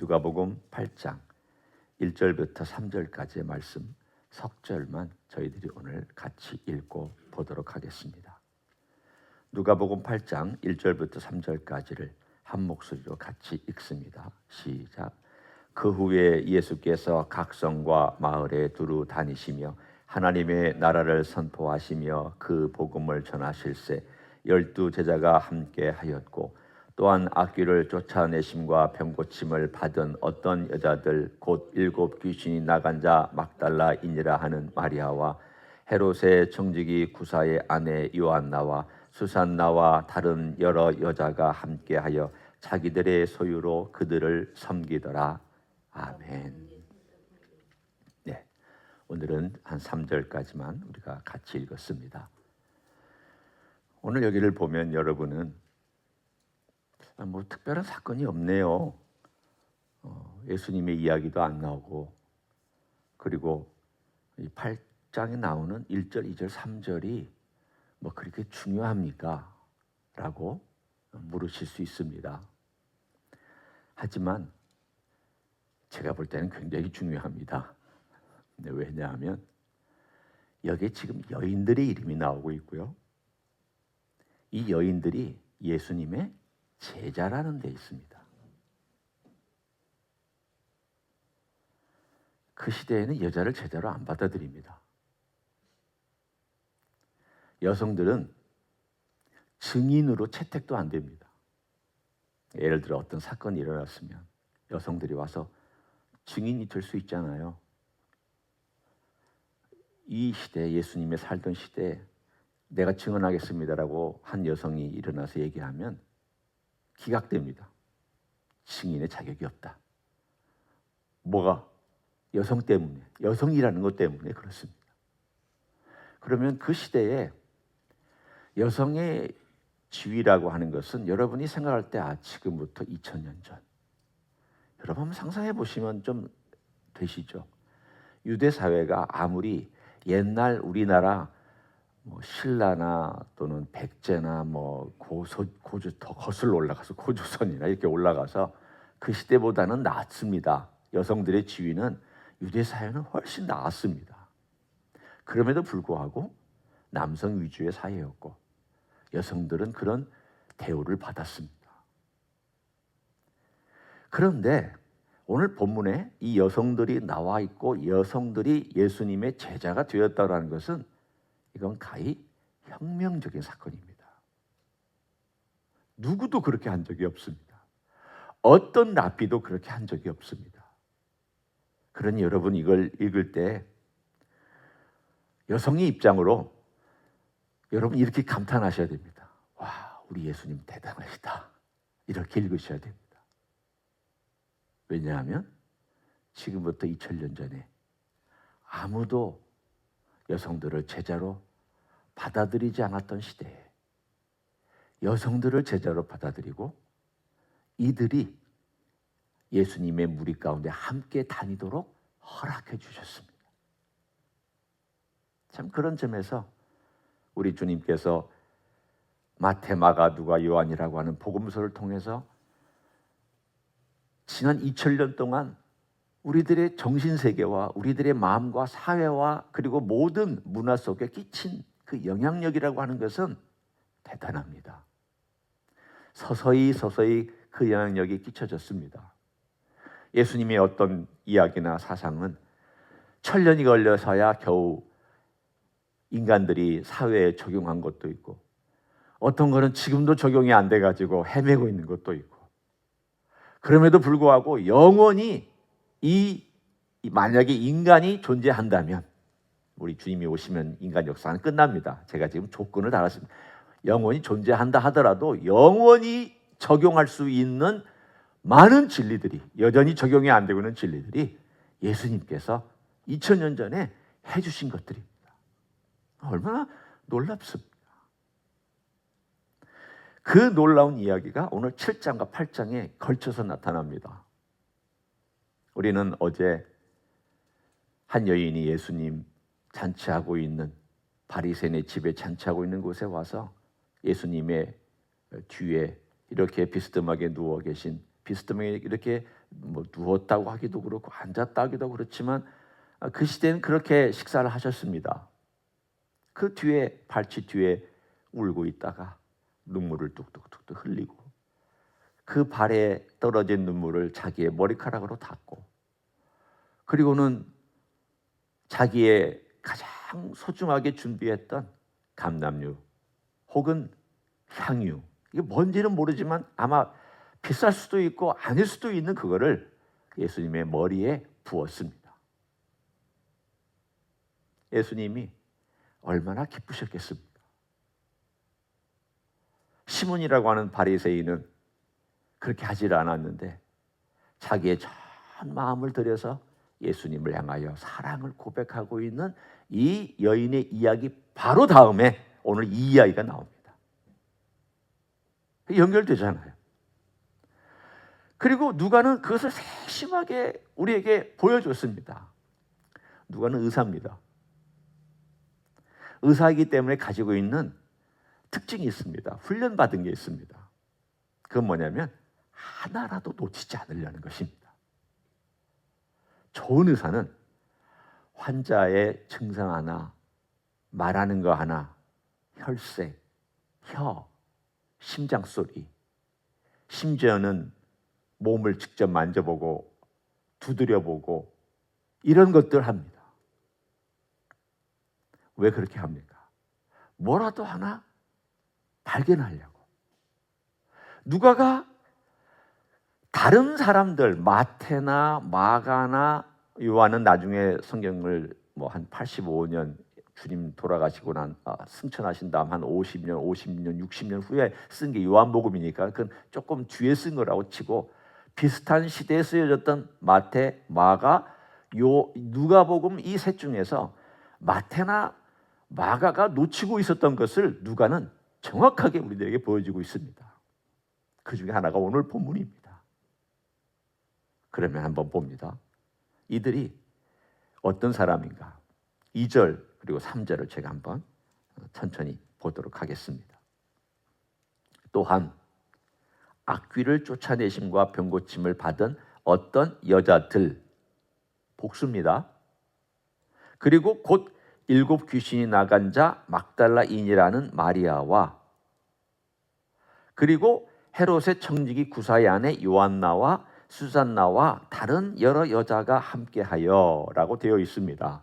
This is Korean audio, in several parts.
누가복음 8장 1절부터 3절까지의 말씀 석 절만 저희들이 오늘 같이 읽고 보도록 하겠습니다. 누가복음 8장 1절부터 3절까지를 한 목소리로 같이 읽습니다. 시작. 그 후에 예수께서 각 성과 마을에 두루 다니시며 하나님의 나라를 선포하시며 그 복음을 전하실세 12 제자가 함께 하였고 또한 악귀를 쫓아내심과 병고침을 받은 어떤 여자들 곧 7 귀신이 나간 자 막달라이니라 하는 마리아와 헤롯의 청지기 구사의 아내 요한나와 수산나와 다른 여러 여자가 함께하여 자기들의 소유로 그들을 섬기더라. 아멘. 네, 오늘은 한 3절까지만 우리가 같이 읽었습니다. 오늘 여기를 보면 여러분은 뭐 특별한 사건이 없네요. 예수님의 이야기도 안 나오고, 그리고 이 8장에 나오는 1절, 2절, 3절이 뭐 그렇게 중요합니까? 라고 물으실 수 있습니다. 하지만 제가 볼 때는 굉장히 중요합니다. 왜냐하면 여기에 지금 여인들의 이름이 나오고 있고요. 이 여인들이 예수님의 제자라는 데 있습니다. 그 시대에는 여자를 제자로 안 받아들입니다. 여성들은 증인으로 채택도 안 됩니다. 예를 들어 어떤 사건이 일어났으면 여성들이 와서 증인이 될 수 있잖아요. 이 시대, 예수님의 살던 시대에 내가 증언하겠습니다라고 한 여성이 일어나서 얘기하면 기각됩니다. 증인의 자격이 없다. 뭐가? 여성 때문에, 여성이라는 것 때문에 그렇습니다. 그러면 그 시대에 여성의 지위라고 하는 것은 여러분이 생각할 때 지금부터 2000년 전, 여러분 한번 상상해 보시면 좀 되시죠? 유대 사회가 아무리 옛날 우리나라 뭐 신라나 또는 백제나 뭐 고조 더 거슬러 올라가서 고조선이나 이렇게 올라가서 그 시대보다는 낫습니다. 여성들의 지위는 유대 사회는 훨씬 나았습니다. 그럼에도 불구하고 남성 위주의 사회였고 여성들은 그런 대우를 받았습니다. 그런데 오늘 본문에 이 여성들이 나와 있고 여성들이 예수님의 제자가 되었다라는 것은 이건 가히 혁명적인 사건입니다. 누구도 그렇게 한 적이 없습니다. 어떤 랍비도 그렇게 한 적이 없습니다. 그러니 여러분 이걸 읽을 때 여성의 입장으로 여러분 이렇게 감탄하셔야 됩니다. 와, 우리 예수님 대단하시다. 이렇게 읽으셔야 됩니다. 왜냐하면 지금부터 2000년 전에 아무도 여성들을 제자로 받아들이지 않았던 시대에 여성들을 제자로 받아들이고 이들이 예수님의 무리 가운데 함께 다니도록 허락해 주셨습니다. 참 그런 점에서 우리 주님께서 마태, 마가, 누가, 요한이라고 하는 복음서를 통해서 지난 2000년 동안 우리들의 정신세계와 우리들의 마음과 사회와 그리고 모든 문화 속에 끼친 그 영향력이라고 하는 것은 대단합니다. 서서히 그 영향력이 끼쳐졌습니다. 예수님의 어떤 이야기나 사상은 1000년이 걸려서야 겨우 인간들이 사회에 적용한 것도 있고 어떤 거는 지금도 적용이 안 돼가지고 헤매고 있는 것도 있고 그럼에도 불구하고 영원히 만약에 인간이 존재한다면 우리 주님이 오시면 인간 역사는 끝납니다. 제가 지금 조건을 달았습니다. 영원히 존재한다 하더라도 영원히 적용할 수 있는 많은 진리들이 여전히 적용이 안 되고 있는 진리들이 예수님께서 2000년 전에 해주신 것들입니다. 얼마나 놀랍습니다. 그 놀라운 이야기가 오늘 7장과 8장에 걸쳐서 나타납니다. 우리는 어제 한 여인이 예수님 잔치하고 있는 바리새인의 집에 잔치하고 있는 곳에 와서 예수님의 뒤에 이렇게 비스듬하게 누워 계신 비스듬하게 이렇게 뭐 누웠다고 하기도 그렇고 앉았다 하기도 그렇지만 그 시대는 그렇게 식사를 하셨습니다. 그 뒤에 발치 뒤에 울고 있다가 눈물을 뚝뚝뚝뚝 흘리고 그 발에 떨어진 눈물을 자기의 머리카락으로 닦고 그리고는 자기의 가장 소중하게 준비했던 감람류 혹은 향유, 이게 뭔지는 모르지만 아마 비쌀 수도 있고 아닐 수도 있는 그거를 예수님의 머리에 부었습니다. 예수님이 얼마나 기쁘셨겠습니까? 시몬이라고 하는 바리새인은 그렇게 하질 않았는데 자기의 전 마음을 들여서 예수님을 향하여 사랑을 고백하고 있는 이 여인의 이야기 바로 다음에 오늘 이 이야기가 나옵니다. 연결되잖아요. 그리고 누가는 그것을 세심하게 우리에게 보여줬습니다. 누가는 의사입니다. 의사이기 때문에 가지고 있는 특징이 있습니다. 훈련받은 게 있습니다. 그건 뭐냐면 하나라도 놓치지 않으려는 것입니다. 좋은 의사는 환자의 증상 하나, 말하는 거 하나, 혈색, 혀, 심장 소리, 심지어는 몸을 직접 만져보고 두드려보고 이런 것들 합니다. 왜 그렇게 합니까? 뭐라도 하나 발견하려고. 누가가 다른 사람들 마태나 마가나 요한은 나중에 성경을 뭐 한 85년 주님 돌아가시고 난 승천하신 다음 한 50년, 60년 후에 쓴 게 요한복음이니까 그건 조금 뒤에 쓴 거라고 치고 비슷한 시대에 쓰여졌던 마태, 마가, 누가복음 이 셋 중에서 마태나 마가가 놓치고 있었던 것을 누가는 정확하게 우리들에게 보여주고 있습니다. 그 중에 하나가 오늘 본문입니다. 그러면 한번 봅니다. 이들이 어떤 사람인가? 2절 그리고 3절을 제가 한번 천천히 보도록 하겠습니다. 또한 악귀를 쫓아내심과 병고침을 받은 어떤 여자들, 복수입니다. 그리고 곧 7 귀신이 나간 자 막달라인이라는 마리아와 그리고 헤롯의 청지기 구사의 아내 요한나와 수산나와 다른 여러 여자가 함께하여라고 되어 있습니다.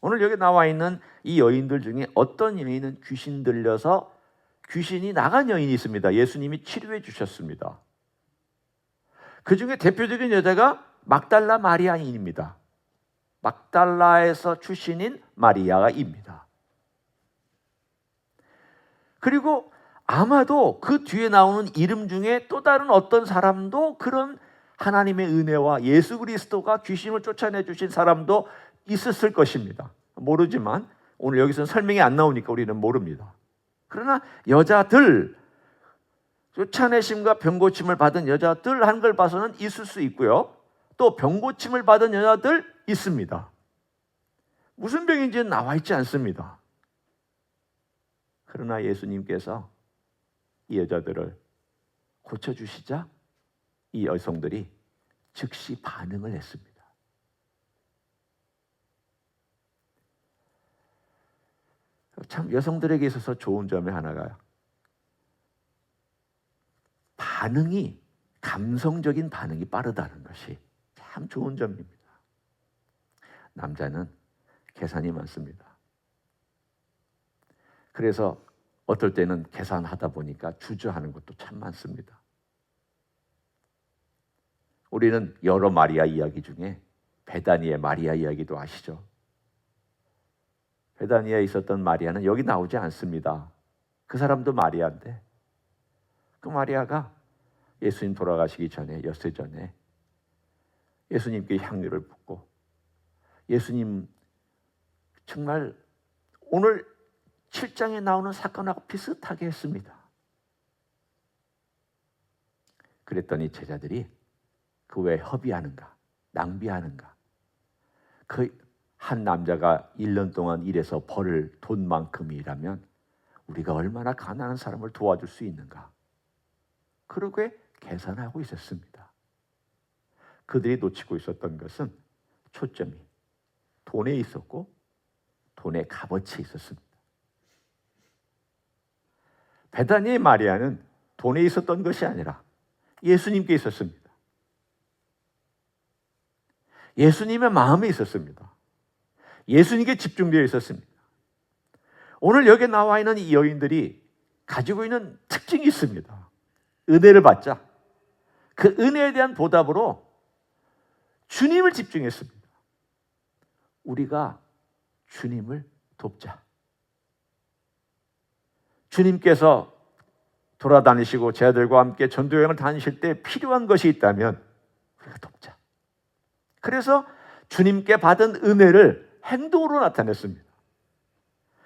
오늘 여기 나와 있는 이 여인들 중에 어떤 여인은 귀신 들려서 귀신이 나간 여인이 있습니다. 예수님이 치료해 주셨습니다. 그 중에 대표적인 여자가 막달라 마리아인입니다. 막달라에서 출신인 마리아입니다. 그리고 아마도 그 뒤에 나오는 이름 중에 또 다른 어떤 사람도 그런 하나님의 은혜와 예수 그리스도가 귀신을 쫓아내 주신 사람도 있었을 것입니다. 모르지만 오늘 여기서는 설명이 안 나오니까 우리는 모릅니다. 그러나 여자들, 쫓아내심과 병고침을 받은 여자들 한 걸 봐서는 있을 수 있고요. 또 병고침을 받은 여자들 있습니다. 무슨 병인지는 나와 있지 않습니다. 그러나 예수님께서 이 여자들을 고쳐주시자 이 여성들이 즉시 반응을 했습니다. 참 여성들에게 있어서 좋은 점의 하나가 반응이 감성적인 반응이 빠르다는 것이 참 좋은 점입니다. 남자는 계산이 많습니다. 그래서 어떨 때는 계산하다 보니까 주저하는 것도 참 많습니다. 우리는 여러 마리아 이야기 중에 베다니의 마리아 이야기도 아시죠? 베다니에 있었던 마리아는 여기 나오지 않습니다. 그 사람도 마리아인데 그 마리아가 예수님 돌아가시기 전에 엿새 전에 예수님께 향유를 붓고 예수님 정말 오늘 7장에 나오는 사건하고 비슷하게 했습니다. 그랬더니 제자들이 그 왜 허비하는가, 낭비하는가. 그 한 남자가 1년 동안 일해서 벌을 돈만큼이라면 우리가 얼마나 가난한 사람을 도와줄 수 있는가. 그러게 계산하고 있었습니다. 그들이 놓치고 있었던 것은 초점이 돈에 있었고 돈의 값어치에 있었습니다. 베다니의 마리아는 돈에 있었던 것이 아니라 예수님께 있었습니다. 예수님의 마음에 있었습니다. 예수님께 집중되어 있었습니다. 오늘 여기 나와 있는 이 여인들이 가지고 있는 특징이 있습니다. 은혜를 받자. 그 은혜에 대한 보답으로 주님을 집중했습니다. 우리가 주님을 돕자. 주님께서 돌아다니시고 제 아들과 함께 전도여행을 다니실 때 필요한 것이 있다면 우리가 돕자. 그래서 주님께 받은 은혜를 행동으로 나타냈습니다.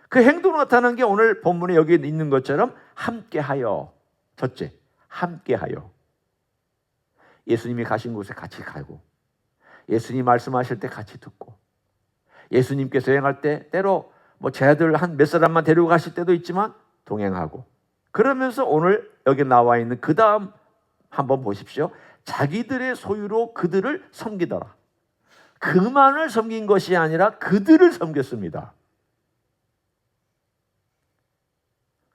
그 행동으로 나타난 게 오늘 본문에 여기 있는 것처럼 함께하여. 첫째, 함께하여. 예수님이 가신 곳에 같이 가고, 예수님 말씀하실 때 같이 듣고, 예수님께서 여행할 때 때로 제 아들 한 몇 사람만 데리고 가실 때도 있지만 동행하고, 그러면서 오늘 여기 나와 있는 그 다음 한번 보십시오. 자기들의 소유로 그들을 섬기더라. 그만을 섬긴 것이 아니라 그들을 섬겼습니다.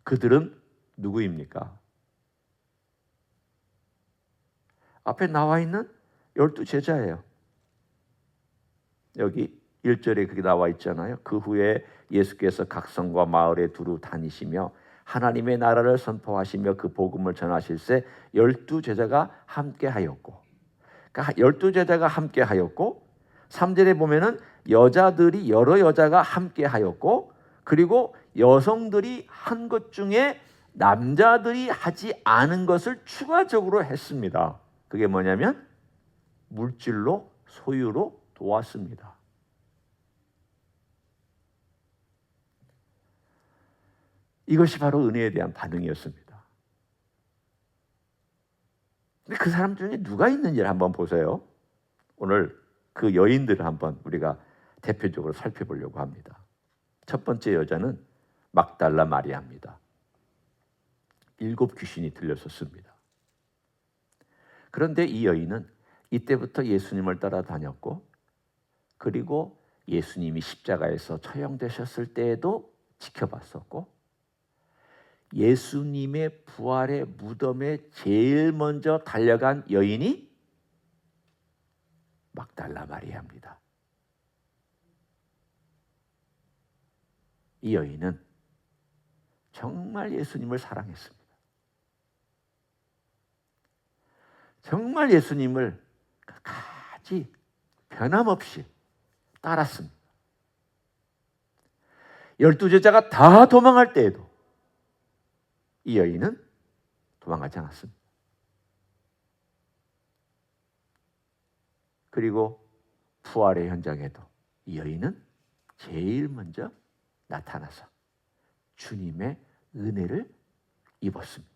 그들은 누구입니까? 앞에 나와 있는 12 제자예요. 여기 1절에 그게 나와 있잖아요. 그 후에 예수께서 각 성과 마을에 두루 다니시며 하나님의 나라를 선포하시며 그 복음을 전하실새 12 제자가 함께 하였고, 그러니까 12 제자가 함께 하였고, 3절에 보면은 여자들이 여러 여자가 함께 하였고, 그리고 여성들이 한 것 중에 남자들이 하지 않은 것을 추가적으로 했습니다. 그게 뭐냐면 물질로, 소유로 도왔습니다. 이것이 바로 은혜에 대한 반응이었습니다. 근데 그 사람 중에 누가 있는지를 한번 보세요. 오늘 그 여인들을 한번 우리가 대표적으로 살펴보려고 합니다. 첫 번째 여자는 막달라 마리아입니다. 7 귀신이 들렸었습니다. 그런데 이 여인은 이때부터 예수님을 따라다녔고, 그리고 예수님이 십자가에서 처형되셨을 때에도 지켜봤었고, 예수님의 부활의 무덤에 제일 먼저 달려간 여인이 막달라 마리아입니다. 이 여인은 정말 예수님을 사랑했습니다. 정말 예수님을 끝까지 변함없이 따랐습니다. 12 제자가 다 도망할 때에도 이 여인은 도망가지 않았습니다. 그리고 부활의 현장에도 이 여인은 제일 먼저 나타나서 주님의 은혜를 입었습니다.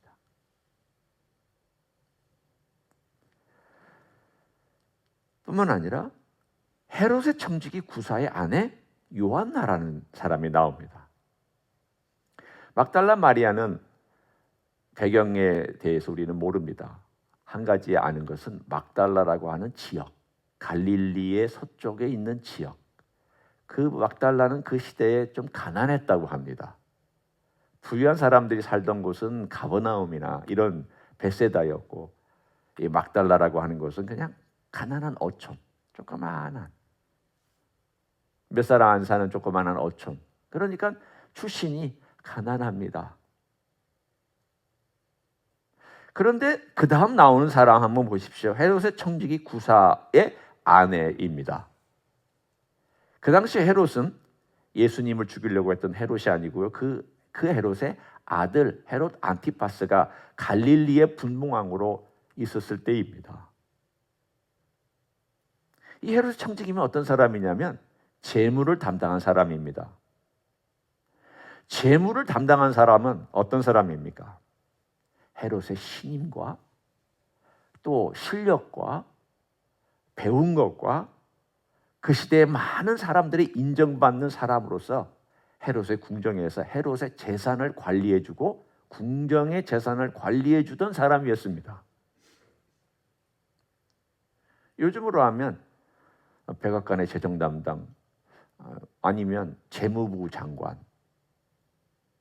뿐만 아니라 헤롯의 청지기 구사의 아내 요한나라는 사람이 나옵니다. 막달라 마리아는 배경에 대해서 우리는 모릅니다. 한 가지 아는 것은 막달라라고 하는 지역, 갈릴리의 서쪽에 있는 지역, 그 막달라는 그 시대에 좀 가난했다고 합니다. 부유한 사람들이 살던 곳은 가버나움이나 이런 베세다였고, 이 막달라라고 하는 곳은 그냥 가난한 어촌, 조그마한 몇 사람 안 사는 조그마한 어촌. 그러니까 출신이 가난합니다. 그런데 그 다음 나오는 사람 한번 보십시오. 헤롯의 청지기 구사의 아내입니다. 그 당시 헤롯은 예수님을 죽이려고 했던 헤롯이 아니고요. 그 헤롯의 아들 헤롯 안티파스가 갈릴리의 분봉왕으로 있었을 때입니다. 이 헤롯 청지기는 어떤 사람이냐면 재물을 담당한 사람입니다. 재물을 담당한 사람은 어떤 사람입니까? 헤롯의 신임과 또 실력과 배운 것과 그 시대에 많은 사람들이 인정받는 사람으로서 헤롯의 궁정에서 헤롯의 재산을 관리해주고 궁정의 재산을 관리해주던 사람이었습니다. 요즘으로 하면 백악관의 재정 담당, 아니면 재무부 장관,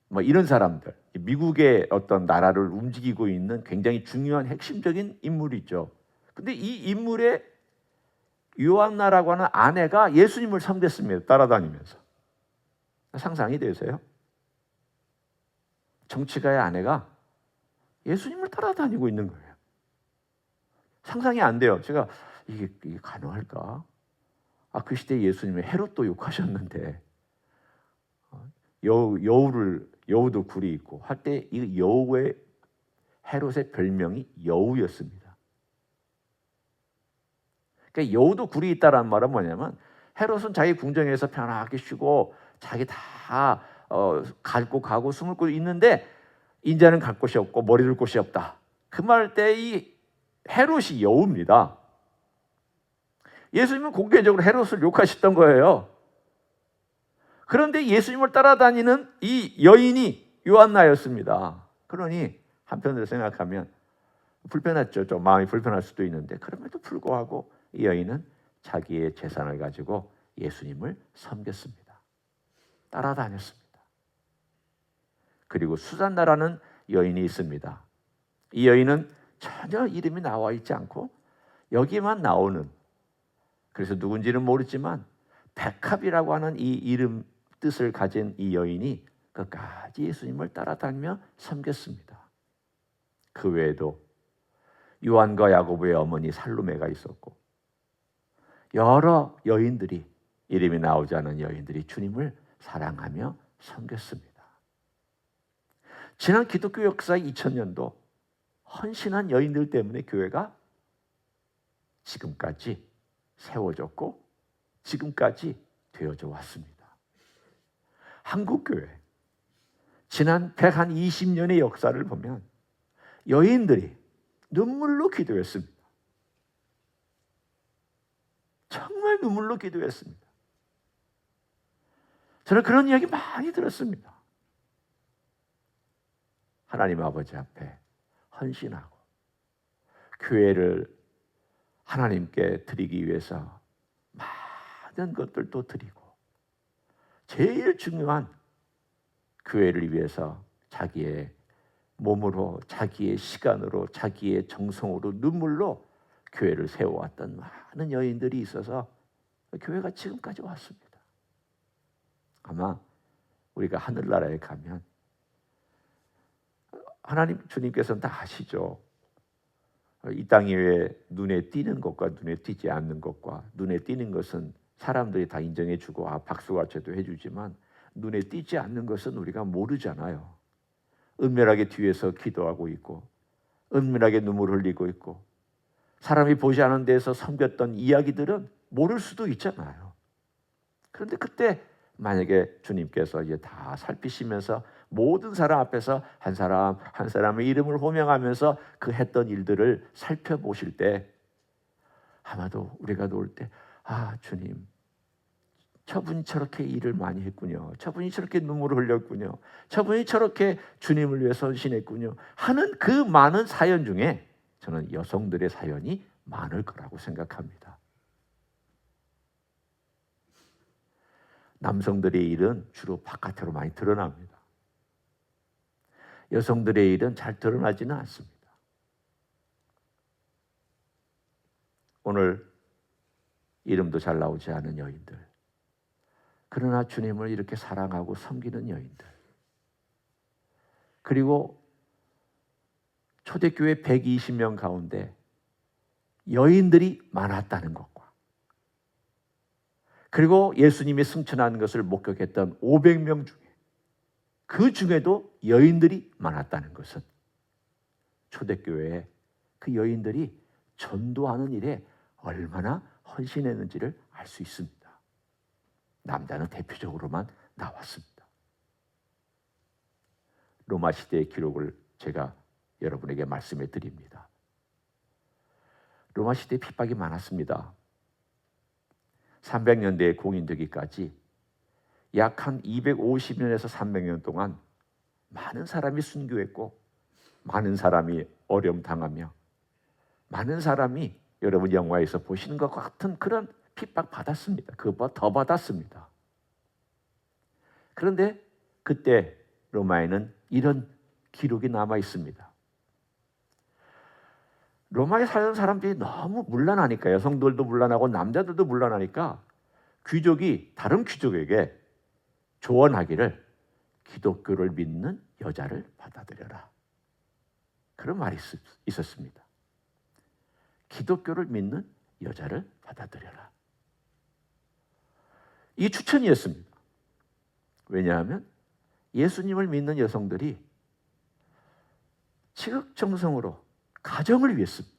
뭐 이런 사람들, 미국의 어떤 나라를 움직이고 있는 굉장히 중요한 핵심적인 인물이죠. 근데 이 인물의 요한나라고 하는 아내가 예수님을 섬겼습니다. 따라다니면서. 상상이 되세요? 정치가의 아내가 예수님을 따라다니고 있는 거예요. 상상이 안 돼요. 제가 이게 가능할까? 그 시대에 예수님은 헤롯도 욕하셨는데 여우도 굴이 있고 할 때 이 여우의 헤롯의 별명이 여우였습니다. 그러니까 여우도 굴이 있다라는 말은 뭐냐면 헤롯은 자기 궁정에서 편하게 쉬고 자기 다 갈 곳 가고 숨을 곳 있는데 인자는 갈 곳이 없고 머리 둘 곳이 없다. 그 말 때 이 헤롯이 여우입니다. 예수님은 공개적으로 헤롯을 욕하셨던 거예요. 그런데 예수님을 따라다니는 이 여인이 요한나였습니다. 그러니 한편으로 생각하면 불편했죠. 좀 마음이 불편할 수도 있는데 그럼에도 불구하고 이 여인은 자기의 재산을 가지고 예수님을 섬겼습니다. 따라다녔습니다. 그리고 수잔나라는 여인이 있습니다. 이 여인은 전혀 이름이 나와 있지 않고 여기만 나오는, 그래서 누군지는 모르지만 백합이라고 하는 이 이름 뜻을 가진 이 여인이 끝까지 예수님을 따라다니며 섬겼습니다. 그 외에도 요한과 야고보의 어머니 살로메가 있었고 여러 여인들이, 이름이 나오지 않은 여인들이 주님을 사랑하며 섬겼습니다. 지난 기독교 역사의 2000년도 헌신한 여인들 때문에 교회가 지금까지 세워졌고 지금까지 되어져 왔습니다. 한국교회 지난 120년의 역사를 보면 여인들이 눈물로 기도했습니다. 정말 눈물로 기도했습니다. 저는 그런 이야기 많이 들었습니다. 하나님 아버지 앞에 헌신하고 교회를 하나님께 드리기 위해서 많은 것들도 드리고 제일 중요한 교회를 위해서 자기의 몸으로, 자기의 시간으로, 자기의 정성으로, 눈물로 교회를 세워왔던 많은 여인들이 있어서 교회가 지금까지 왔습니다. 아마 우리가 하늘나라에 가면 하나님 주님께서는 다 아시죠. 이 땅 위에 눈에 띄는 것과 눈에 띄지 않는 것과, 눈에 띄는 것은 사람들이 다 인정해주고 박수갈채도 해주지만 눈에 띄지 않는 것은 우리가 모르잖아요. 은밀하게 뒤에서 기도하고 있고 은밀하게 눈물 흘리고 있고 사람이 보지 않은 데서 섬겼던 이야기들은 모를 수도 있잖아요. 그런데 그때 만약에 주님께서 이제 다 살피시면서 모든 사람 앞에서 한 사람 한 사람의 이름을 호명하면서 그 했던 일들을 살펴보실 때 아마도 우리가 놓을 때 주님, 저분이 저렇게 일을 많이 했군요. 저분이 저렇게 눈물을 흘렸군요. 저분이 저렇게 주님을 위해 헌신했군요. 하는 그 많은 사연 중에 저는 여성들의 사연이 많을 거라고 생각합니다. 남성들의 일은 주로 바깥으로 많이 드러납니다. 여성들의 일은 잘 드러나지는 않습니다. 오늘 이름도 잘 나오지 않은 여인들, 그러나 주님을 이렇게 사랑하고 섬기는 여인들, 그리고 초대교회 120명 가운데 여인들이 많았다는 것과, 그리고 예수님이 승천하는 것을 목격했던 500명 중에 그 중에도 여인들이 많았다는 것은 초대교회에 그 여인들이 전도하는 일에 얼마나 헌신했는지를 알 수 있습니다. 남자는 대표적으로만 나왔습니다. 로마 시대의 기록을 제가 여러분에게 말씀해 드립니다. 로마 시대에 핍박이 많았습니다. 300년대에 공인되기까지 약 한 250년에서 300년 동안 많은 사람이 순교했고 많은 사람이 어려움 당하며 많은 사람이 여러분 영화에서 보시는 것 같은 그런 핍박 받았습니다. 그것보다 더 받았습니다. 그런데 그때 로마에는 이런 기록이 남아 있습니다. 로마에 사는 사람들이 너무 문란하니까, 여성들도 문란하고 남자들도 문란하니까 귀족이 다른 귀족에게 조언하기를 기독교를 믿는 여자를 받아들여라. 그런 말이 있었습니다. 기독교를 믿는 여자를 받아들여라. 이 추천이었습니다. 왜냐하면 예수님을 믿는 여성들이 지극정성으로 가정을 위했습니다.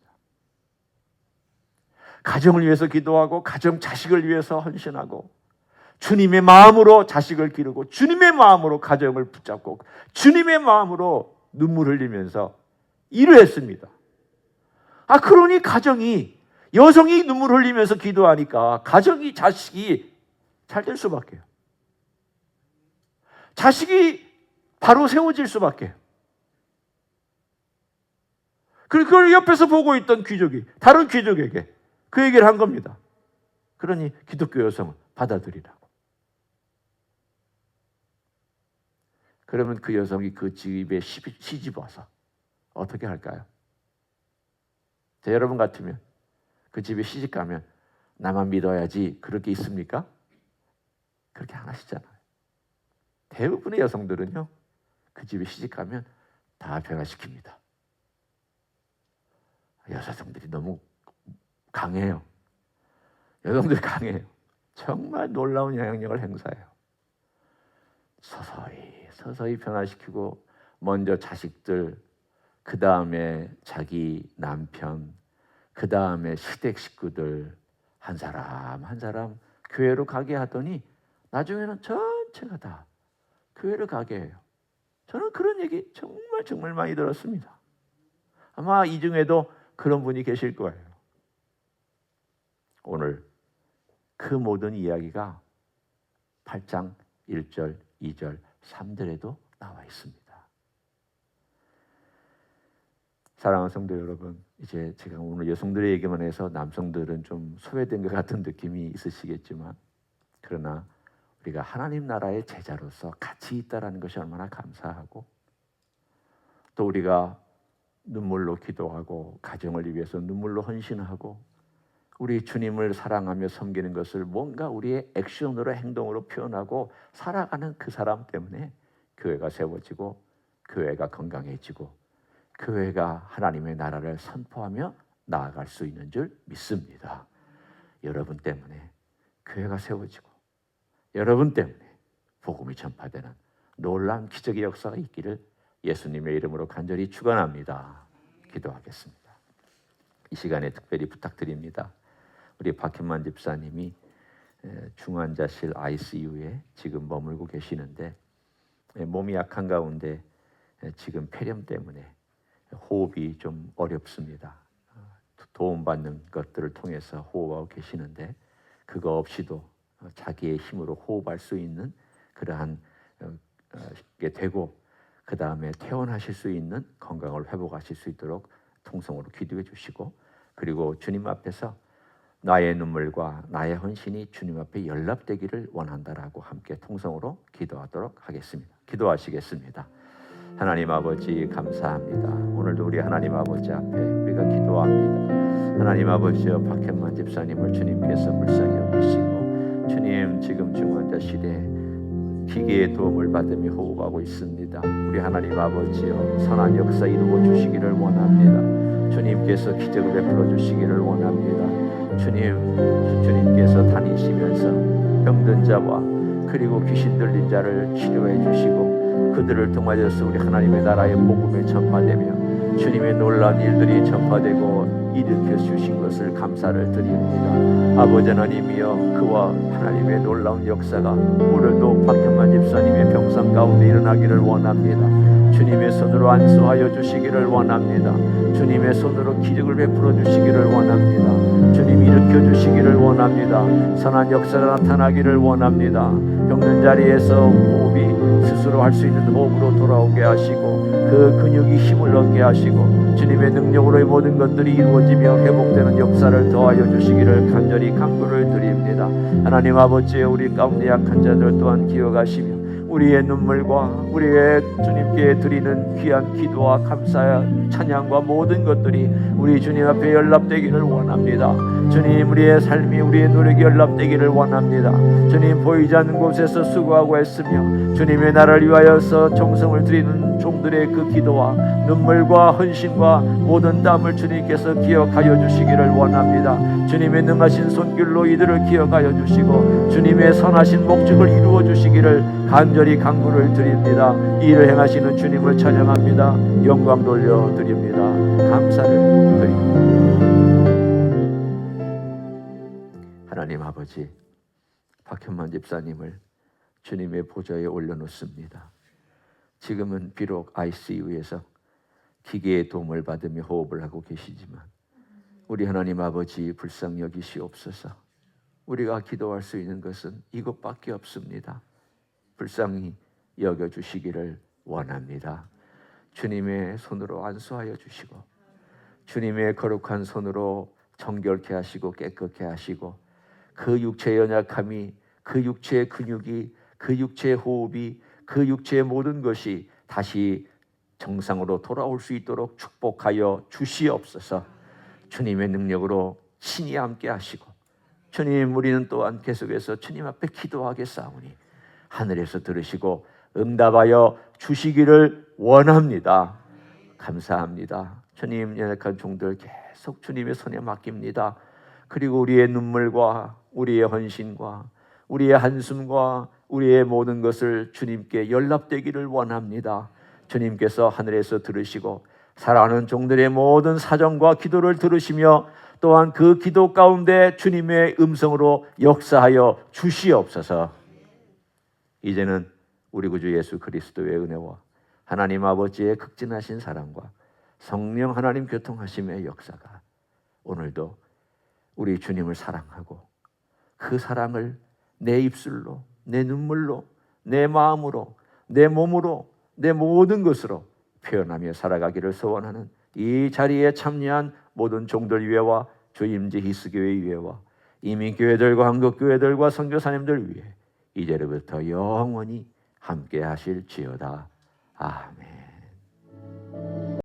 가정을 위해서 기도하고 가정 자식을 위해서 헌신하고 주님의 마음으로 자식을 기르고 주님의 마음으로 가정을 붙잡고 주님의 마음으로 눈물 흘리면서 일을 했습니다. 그러니 가정이, 여성이 눈물 흘리면서 기도하니까 가정이, 자식이 잘 될 수밖에요. 자식이 바로 세워질 수밖에요. 그걸 옆에서 보고 있던 귀족이 다른 귀족에게 그 얘기를 한 겁니다. 그러니 기독교 여성을 받아들이라고. 그러면 그 여성이 그 집에 시집 와서 어떻게 할까요? 여러분 같으면 그 집에 시집 가면 나만 믿어야지 그렇게 있습니까? 그렇게 안 하시잖아요. 대부분의 여성들은요, 그 집에 시집 가면 다 변화시킵니다. 여성들이 너무 강해요. 여성들이 강해요. 정말 놀라운 영향력을 행사해요. 서서히 변화시키고 먼저 자식들, 그 다음에 자기 남편, 그 다음에 시댁 식구들 한 사람 한 사람 교회로 가게 하더니 나중에는 전체가 다 교회를 가게 해요. 저는 그런 얘기 정말 많이 들었습니다. 아마 이 중에도 그런 분이 계실 거예요. 오늘 그 모든 이야기가 8장 1절, 2절, 3절에도 나와 있습니다. 사랑하는 성도 여러분, 이제 제가 오늘 여성들의 얘기만 해서 남성들은 좀 소외된 것 같은 느낌이 있으시겠지만, 그러나 우리가 하나님 나라의 제자로서 같이 있다라는 것이 얼마나 감사하고, 또 우리가 눈물로 기도하고 가정을 위해서 눈물로 헌신하고 우리 주님을 사랑하며 섬기는 것을 뭔가 우리의 액션으로, 행동으로 표현하고 살아가는 그 사람 때문에 교회가 세워지고 교회가 건강해지고 교회가 하나님의 나라를 선포하며 나아갈 수 있는 줄 믿습니다. 여러분 때문에 교회가 세워지고 여러분 때문에 복음이 전파되는 놀라운 기적의 역사가 있기를 예수님의 이름으로 간절히 축원합니다. 기도하겠습니다. 이 시간에 특별히 부탁드립니다. 우리 박현만 집사님이 중환자실 ICU에 지금 머물고 계시는데 몸이 약한 가운데 지금 폐렴 때문에 호흡이 좀 어렵습니다. 도움받는 것들을 통해서 호흡하고 계시는데 그거 없이도 자기의 힘으로 호흡할 수 있는 그러한 게 되고 그 다음에 퇴원하실 수 있는 건강을 회복하실 수 있도록 통성으로 기도해 주시고, 그리고 주님 앞에서 나의 눈물과 나의 헌신이 주님 앞에 연락되기를 원한다라고 함께 통성으로 기도하도록 하겠습니다. 기도하시겠습니다. 하나님 아버지 감사합니다. 오늘도 우리 하나님 아버지 앞에 우리가 기도합니다. 하나님 아버지여, 박현만 집사님을 주님께서 불쌍히 여기시고 주님 지금 중환자실에 기계의 도움을 받으며 호흡하고 있습니다. 우리 하나님 아버지여, 선한 역사 이루어 주시기를 원합니다. 주님께서 기적을 베풀어 주시기를 원합니다. 주님께서 다니시면서 병든 자와 그리고 귀신 들린 자를 치료해 주시고 그들을 통하여서 우리 하나님의 나라의 복음이 전파되며 주님의 놀라운 일들이 전파되고 일으켜 주신 것을 감사를 드립니다. 아버지 하나님이여, 그와 하나님의 놀라운 역사가 오늘도 박현만 집사님의 병상 가운데 일어나기를 원합니다. 주님의 손으로 안수하여 주시기를 원합니다. 주님의 손으로 기적을 베풀어 주시기를 원합니다. 주님 일으켜 주시기를 원합니다. 원합니다. 선한 역사가 나타나기를 원합니다. 겪는 자리에서 호흡이 스스로 할 수 있는 호흡으로 돌아오게 하시고 그 근육이 힘을 얻게 하시고 주님의 능력으로의 모든 것들이 이루어지며 회복되는 역사를 더하여 주시기를 간절히 간구를 드립니다. 하나님 아버지, 우리 가운데 약한 자들 또한 기억하시며 우리의 눈물과 우리의 주님께 드리는 귀한 기도와 감사 찬양과 모든 것들이 우리 주님 앞에 연락되기를 원합니다. 주님, 우리의 삶이 우리의 노력이 연락되기를 원합니다. 주님, 보이지 않는 곳에서 수고하고 했으며 주님의 나라를 위하여서 정성을 드리는 종들의 그 기도와 눈물과 헌신과 모든 땀을 주님께서 기억하여 주시기를 원합니다. 주님의 능하신 손길로 이들을 기억하여 주시고 주님의 선하신 목적을 이루어 주시기를 간절히 간구를 드립니다. 이 일을 행하시는 주님을 찬양합니다. 영광 돌려드립니다. 감사를 드립니다. 하나님 아버지, 박현만 집사님을 주님의 보좌에 올려놓습니다. 지금은 비록 ICU에서 기계의 도움을 받으며 호흡을 하고 계시지만 우리 하나님 아버지 불쌍히 여기시옵소서. 우리가 기도할 수 있는 것은 이것밖에 없습니다. 불쌍히 여겨주시기를 원합니다. 주님의 손으로 안수하여 주시고 주님의 거룩한 손으로 정결케 하시고 깨끗게 하시고 그 육체의 연약함이, 그 육체의 근육이, 그 육체의 호흡이, 그 육체의 모든 것이 다시 정상으로 돌아올 수 있도록 축복하여 주시옵소서. 주님의 능력으로 친히 함께 하시고 주님, 우리는 또한 계속해서 주님 앞에 기도하겠사오니 하늘에서 들으시고 응답하여 주시기를 원합니다. 감사합니다. 주님, 연약한 종들 계속 주님의 손에 맡깁니다. 그리고 우리의 눈물과 우리의 헌신과 우리의 한숨과 우리의 모든 것을 주님께 연락되기를 원합니다. 주님께서 하늘에서 들으시고 사랑하는 종들의 모든 사정과 기도를 들으시며 또한 그 기도 가운데 주님의 음성으로 역사하여 주시옵소서. 이제는 우리 구주 예수 그리스도의 은혜와 하나님 아버지의 극진하신 사랑과 성령 하나님 교통하심의 역사가 오늘도 우리 주님을 사랑하고 그 사랑을 내 입술로, 내 눈물로, 내 마음으로, 내 몸으로, 내 모든 것으로 표현하며 살아가기를 소원하는 이 자리에 참여한 모든 종들 위에와 주임지 히스교회 위에와 이민교회들과 한국교회들과 선교사님들 위에 이제로부터 영원히 함께 하실지어다. 아멘.